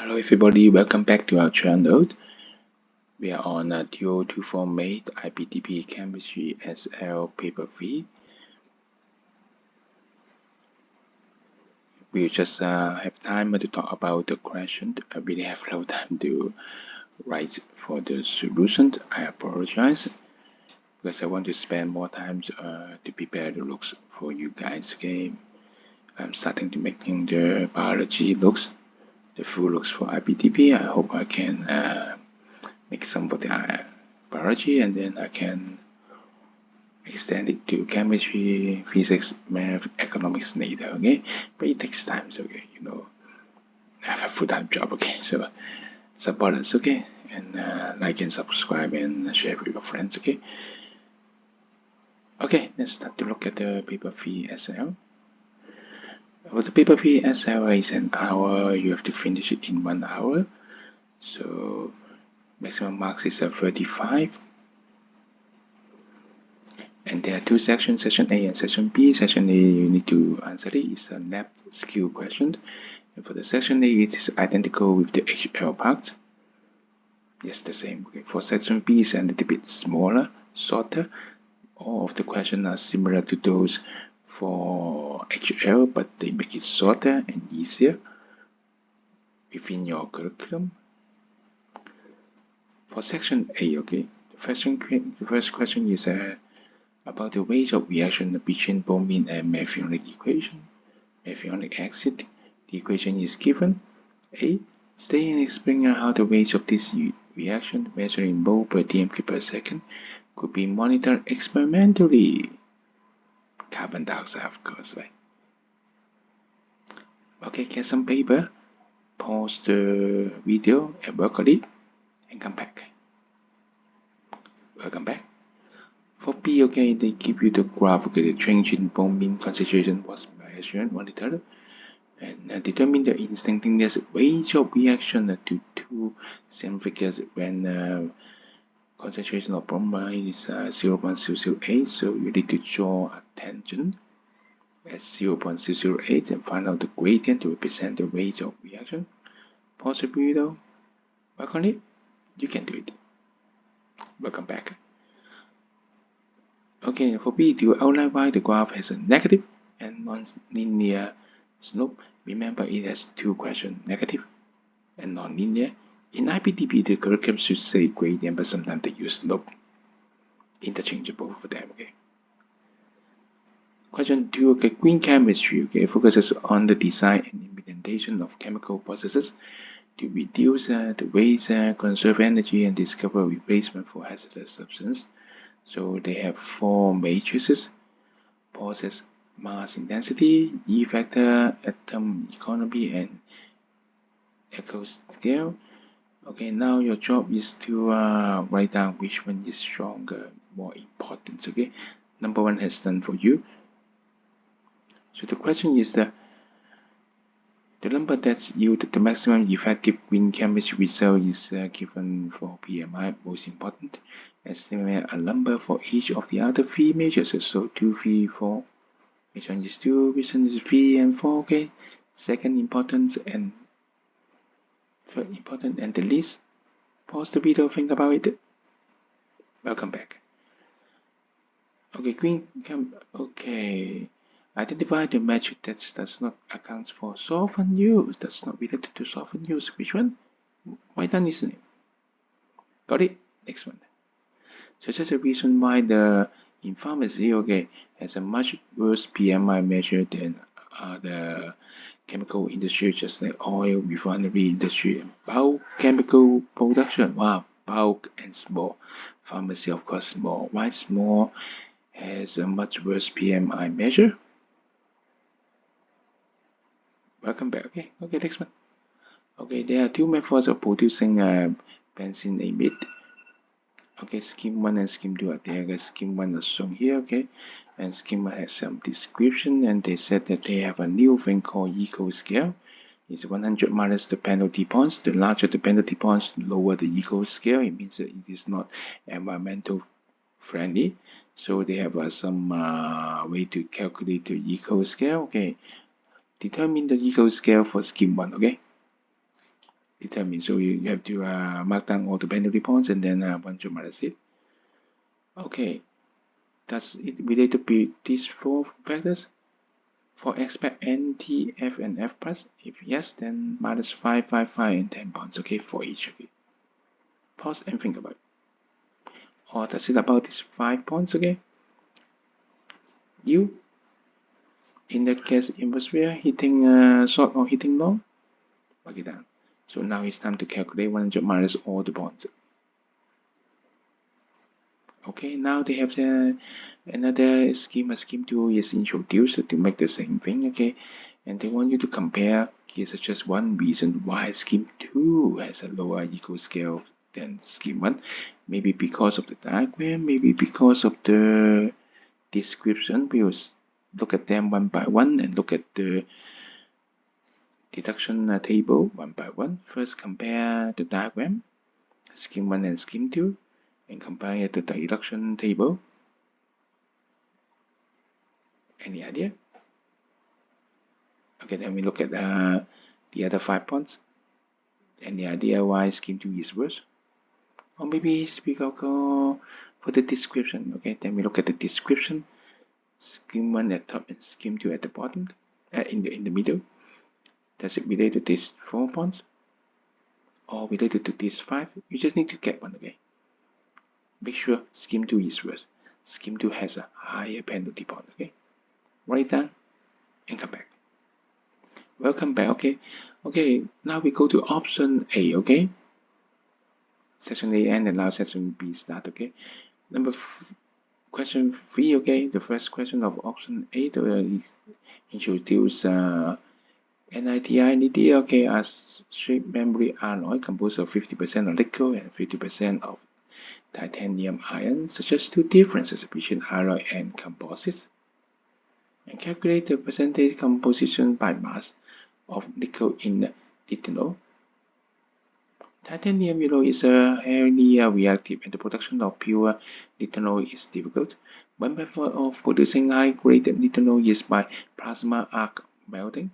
Hello everybody, welcome back to our channel. We are on a 2024 mate IBDP Chemistry SL paper 3. We just have time to talk about the question. I really have no time to write for the solution. I apologize because I want to spend more time to prepare the looks for you guys. Okay, I'm starting to making the biology looks, the full looks for IBDP. I hope I can make some for the biology, and then I can extend it to chemistry, physics, math, economics later. Okay, but it takes time. So okay, I have a full-time job. Okay, so support us. Okay, and like and subscribe and share with your friends. Okay. Okay, let's start to look at the paper 3 SL. For the paper 3 SL is an hour. You have to finish it in 1 hour. So maximum marks is 35. And there are two sections, section A and section B. Section A, you need to answer it. It's a lab skill question. And for the section A, it is identical with the HL part. Yes, the same. Okay. For section B, it's a little bit smaller, shorter. All of the questions are similar to those for HL, but they make it shorter and easier within your curriculum. For section A, okay, the first question is about the ways of reaction between bromine and methionine equation. Methionine acid, the equation is given. A. State and explain how the ways of this reaction measured in mole per dmq per second could be monitored experimentally. Carbon dioxide, of course, right? Okay, get some paper, pause the video and work on it, and come back. Welcome back. For B, okay, they give you the graph. Okay, the change in bromine concentration was measured, monitored, and determine the instantaneous rate of reaction to two same figures when concentration of bromine is 0.008. So you need to draw a tangent at 0.008 and find out the gradient to represent the rate of reaction. Pause the video, work on it. You can do it. Welcome back. Okay, for B, to outline why the graph has a negative and non-linear slope. Remember, it has two questions, negative and non-linear. In IBDP, the curriculum should say gradient, but sometimes they use slope. Interchangeable for them, okay. Question 2, okay, green chemistry, okay, focuses on the design and implementation of chemical processes to reduce the waste, conserve energy, and discover replacement for hazardous substances. So they have four matrices: process mass intensity, E factor, atom economy, and eco scale. Okay, now your job is to write down which one is stronger, more important. Okay, number 1 has done for you. So the question is the number that's yielded the maximum effective green chemistry result is given for PMI. Most important, estimate a number for each of the other three measures. So 2, 3, 4. Which one is 2? Which one is 3 and 4? Okay. Second important and third important, and the least. Pause the video, think about it. Welcome back. Okay, okay. Identify the metric that does not account for solvent use. That's not related to solvent use. Which one? Why done, isn't it? Got it? Next one. So that's the reason why in pharmacy, okay, has a much worse PMI measure than the chemical industry, just like oil, refinery industry, and bulk chemical production. Wow, bulk and small. Pharmacy, of course, small. Why small has a much worse PMI measure? Welcome back. Okay, next one. Okay, there are two methods of producing benzene amide. Okay, scheme 1 and scheme 2 are there. Scheme 1 is shown here, okay, and scheme 1 has some description, and they said that they have a new thing called eco scale. It's 100 minus the penalty points. The larger the penalty points, the lower the eco scale. It means that it is not environmental friendly. So they have some way to calculate the eco scale. Okay, determine the eco scale for scheme 1. Okay, determine. So you have to mark down all the boundary points and then 1 joule minus it. Okay, does it relate to these 4 factors? For expect N, T, F, and F plus? If yes, then minus 5, 5, 5, and 10 bonds, okay, for each. Okay. Pause and think about it. Or does it about these 5 points, okay? You, in that case, inverse rear, hitting short or hitting long? Mark it down. So now it's time to calculate 100 minus all the bonds. Okay, now they have another scheme. A scheme 2 is introduced to make the same thing, okay? And they want you to compare. Here's just one reason why scheme 2 has a lower equal scale than scheme 1. Maybe because of the diagram, maybe because of the description. We will look at them one by one and look at the deduction table one by one. First, compare the diagram, scheme 1 and scheme 2. And compare it to the deduction table. Any idea? Okay, then we look at the other 5 points. Any idea why scheme 2 is worse? Or maybe we go for the description. Okay, then we look at the description. Scheme 1 at top and scheme 2 at the bottom, in the middle. Does it relate to these 4 points? Or related to these 5? You just need to get one, okay? Make sure scheme 2 is worse. Scheme 2 has a higher penalty point, okay? Write down and come back. Welcome back, okay? Okay, now we go to option A, okay? Section A end and now section B start, okay? Question 3, okay? The first question of option A introduce NiTi, okay, as shape memory alloy composed of 50% of nickel and 50% of titanium iron, suggest 2 differences between alloy and composites, and calculate the percentage composition by mass of nickel in lithanol. Titanium is highly reactive, and the production of pure lithanol is difficult. One method of producing high-grade lithanol is by plasma arc melting.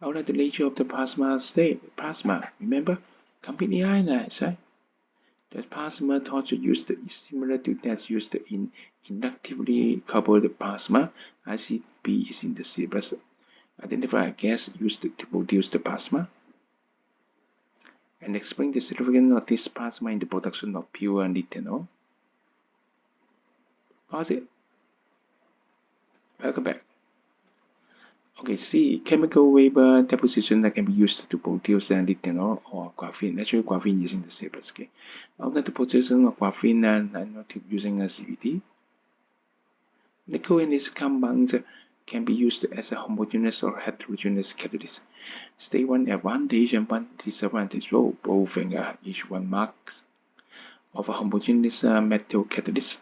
Outline the nature of the plasma state. Plasma, remember, completely ionized, right? The plasma torch used is similar to that used in inductively coupled plasma. IBDP is in the syllabus. Identify a gas used to produce the plasma. And explain the significance of this plasma in the production of pure lithanol. Pause it. Welcome back. Okay, C. Chemical vapor deposition that can be used to produce lithanol or graphene. Naturally, graphene is in the syllabus. Okay. Outline the position of graphene nanotube using a CVD. Nickel and its compounds can be used as a homogeneous or heterogeneous catalyst. State one advantage and one disadvantage. Oh, both and each one marks of a homogeneous metal catalyst.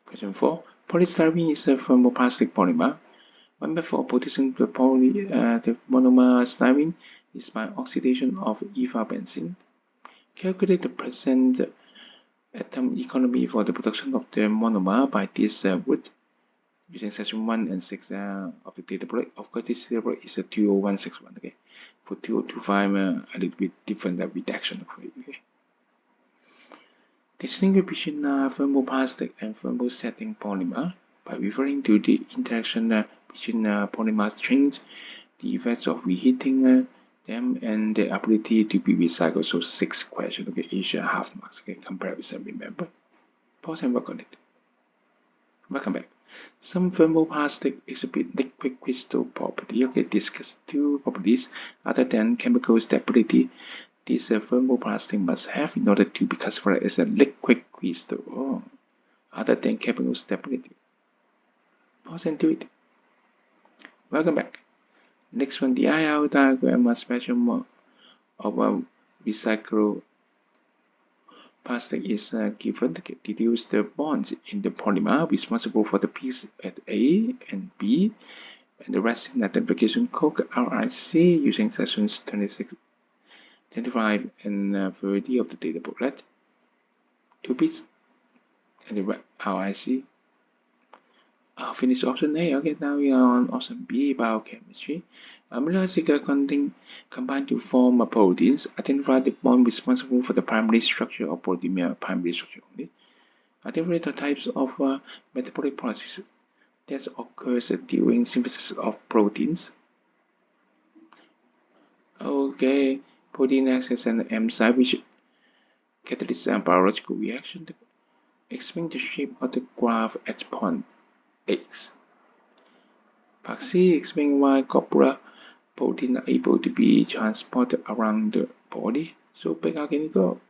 Question 4. Polystyrene is a thermoplastic polymer. One method of producing the monomer styrene is by oxidation of ethyl benzene. Calculate the percent atom economy for the production of the monomer by this route using section 1 and 6 of the data block. Of course, this data block is a 20161. Okay, for 2025, a little bit different reduction. Okay. Distinguish between thermoplastic and thermosetting polymer by referring to the interaction between polymer strengths, the effects of reheating them, and the ability to be recycled. So 6 questions, okay, each half marks, okay, comparison, remember. Pause and work on it. Welcome back. Some thermoplastic exhibit liquid crystal property, okay, discuss 2 properties other than chemical stability. This thermoplastic must have in order to be classified as a liquid crystal, other than chemical stability. Pause and do it. Welcome back. Next one, the IR diagram of spectrum of a recycled plastic is given to deduce the bonds in the polymer responsible for the peaks at A and B, and the resin identification code RIC using sections 26, 25, and 30 of the data booklet. 2 bits and the RIC. Finish option A. Okay, now we are on option B, biochemistry. Amino acids combine to form proteins. Identify the bond responsible for the primary structure of protein, primary structure only. Identify the types of metabolic processes that occurs during synthesis of proteins. Okay, protein acts as an enzyme which catalyzes a biological reaction. Explain the shape of the graph at point X. Part C, explain why corpora protein are able to be transported around the body. So back out can you go?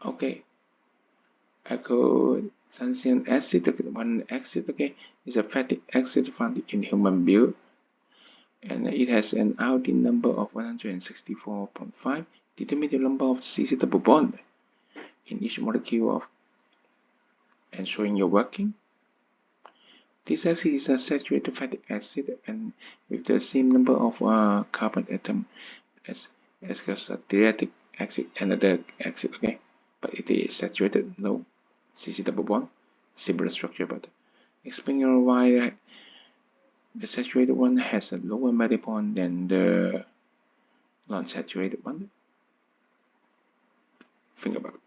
Okay. Acosanic acid, one acid, okay, is a fatty acid found in human being, and it has an iodine number of 164.5. Determine the number of CC double bond in each molecule of and showing your working. This acid is a saturated fatty acid and with the same number of carbon atom as acid, another acid, okay, but it is saturated, no CC double bond, similar structure, but explain why the saturated one has a lower melting point than the non-saturated one. Think about it.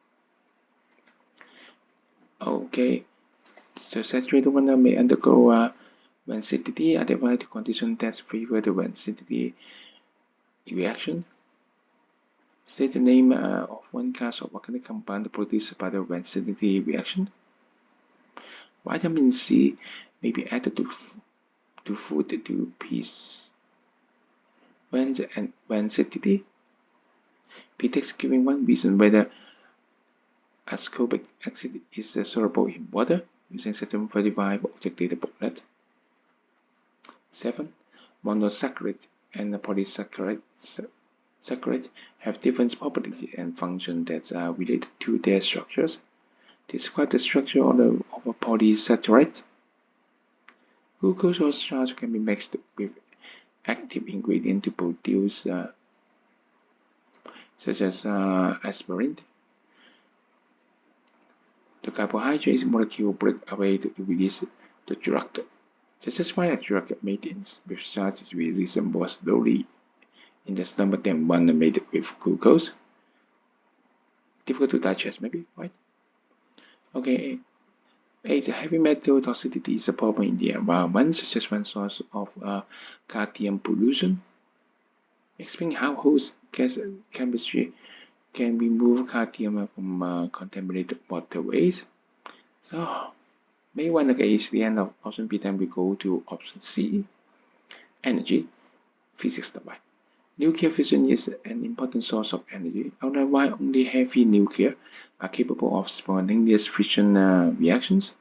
Okay, the saturated one may undergo vancity, identify the condition that favor the vancity reaction. State the name of one class of organic compound produced by the vancity reaction. Vitamin C may be added to food to increase vancity. P-text giving one reason whether ascorbic acid is soluble in water using System 35 object data booklet. 7. Monosaccharide and polysaccharides have different properties and functions that are related to their structures. Describe the structure of a polysaccharide. Glucose or starch can be mixed with active ingredients to produce such as aspirin. The carbohydrate molecule break away to release the drug. This is why a drug made with starch is released more slowly in the stomach than one made with glucose. Difficult to digest, maybe, right? Okay. 8. Heavy metal toxicity is a problem in the environment, such as one source of cadmium pollution. Explain how host gas chemistry can remove cadmium from contaminated waterways. So, maybe one is the end of option B, then we go to option C, energy, physics. Nuclear fission is an important source of energy. Outline why only heavy nuclei are capable of spontaneous fission reactions.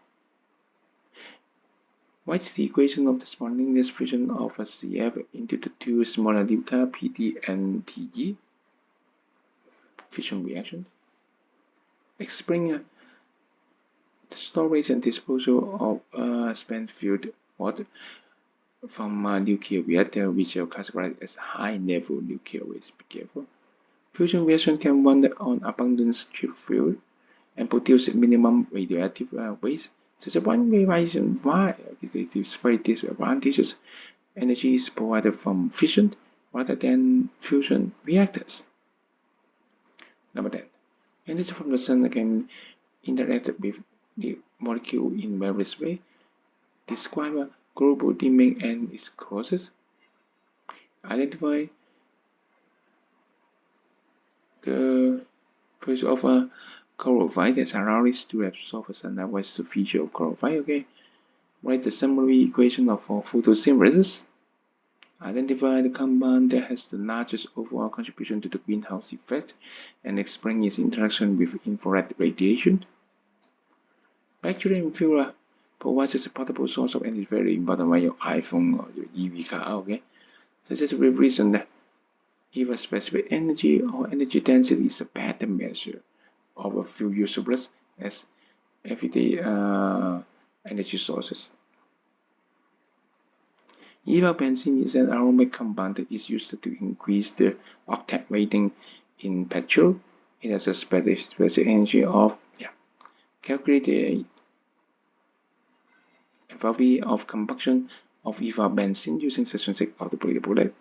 What is the equation of the spontaneous fission of a CF into the two smaller nuclei PD and TG? Fission reaction. Explain the storage and disposal of spent fuel water from nuclear reactor, which are classified as high-level nuclear waste. Be careful. Fusion reaction can run on abundant fuel and produce minimum radioactive waste. So the one reason why, despite these advantages, energy is provided from fission rather than fusion reactors. Number 10. Energy from the sun can interact with the molecule in various ways. Describe global dimming and its causes. Identify the presence of a chlorophyll that allows to absorb sunlight. What's the feature of chlorophyll? Okay. Write the summary equation of photosynthesis. Identify the compound that has the largest overall contribution to the greenhouse effect and explain its interaction with infrared radiation. Battery and fuel provides a portable source of energy, very important when your iPhone or your EV car, okay? So that's a reason that if a specific energy or energy density is a better measure of a few usables as everyday energy sources. Ethyl benzene is an aromatic compound that is used to increase the octet rating in petrol. It has a specific energy of calculate the FLV of combustion of ethyl benzene using section 6 of the previous bullet.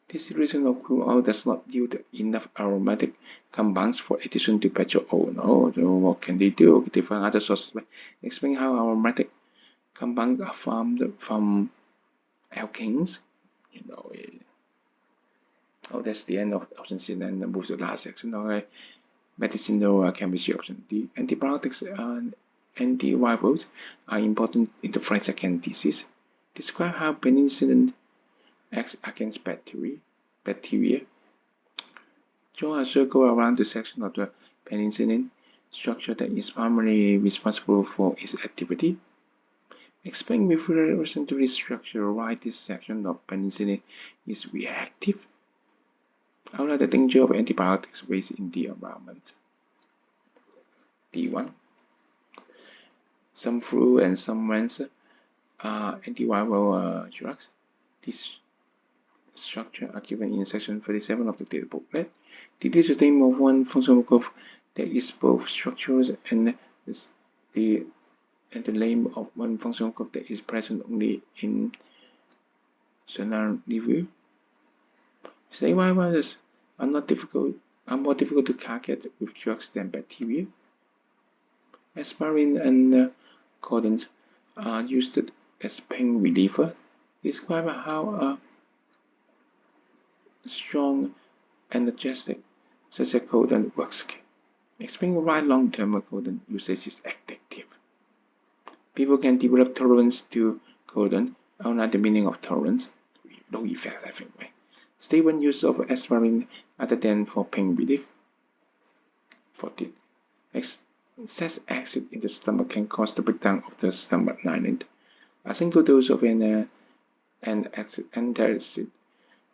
Distillation of crude oil does not yield enough aromatic compounds for addition to petrol oil. No, what can they do? They find other sources. Explain how aromatic compounds are formed from alkanes. That's the end of option C, and then move to the last section. Okay, medicinal chemistry option D. Antibiotics and antivirals are important in the fight against disease. Describe how penicillin acts against bacteria. Draw a circle around the section of the penicillin structure that is primarily responsible for its activity. Explain with relation to this structure why this section of penicillin is reactive. Outline the danger of antibiotics waste in the environment. D1. Some flu and some mens are antiviral drugs. This structure are given in section 37 of the data booklet. This is the name of one functional group that is both structural and the name of one functional group that is present only in sonar review. Say why viruses are more difficult to target with drugs than bacteria. Aspirin and codons are used as pain reliever. Describe how a strong analgesic such as codon works. Explain why long-term codon usage is addictive. People can develop tolerance to codon. Outline the meaning of tolerance. No effects, I think, right? State one use of aspirin other than for pain relief. 14. Excess acid in the stomach can cause the breakdown of the stomach lining. A single dose of an antacid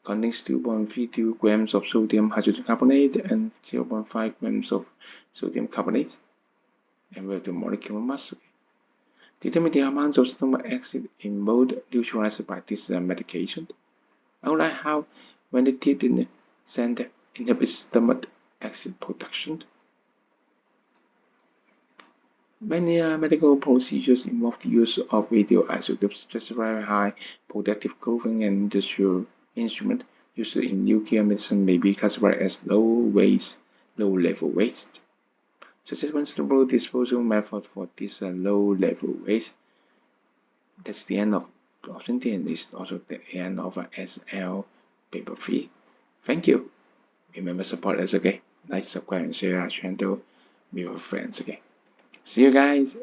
contains 2.32 grams of sodium hydrogen carbonate and 0.5 grams of sodium carbonate. And with the molecular mass. Determine the amount of stomach acid in mode neutralized by this medication. Outline how when the titanium sand inhibits stomach acid production. Many medical procedures involve the use of radioisotopes, just very high protective clothing and industrial instruments used in nuclear medicine may be classified as low-level waste. Such one suitable disposal method for this low-level waste. That's the end of option D, and this is also the end of SL paper 3. Thank you. Remember support us, okay? Like, subscribe, and share our channel with your friends, okay? See you guys.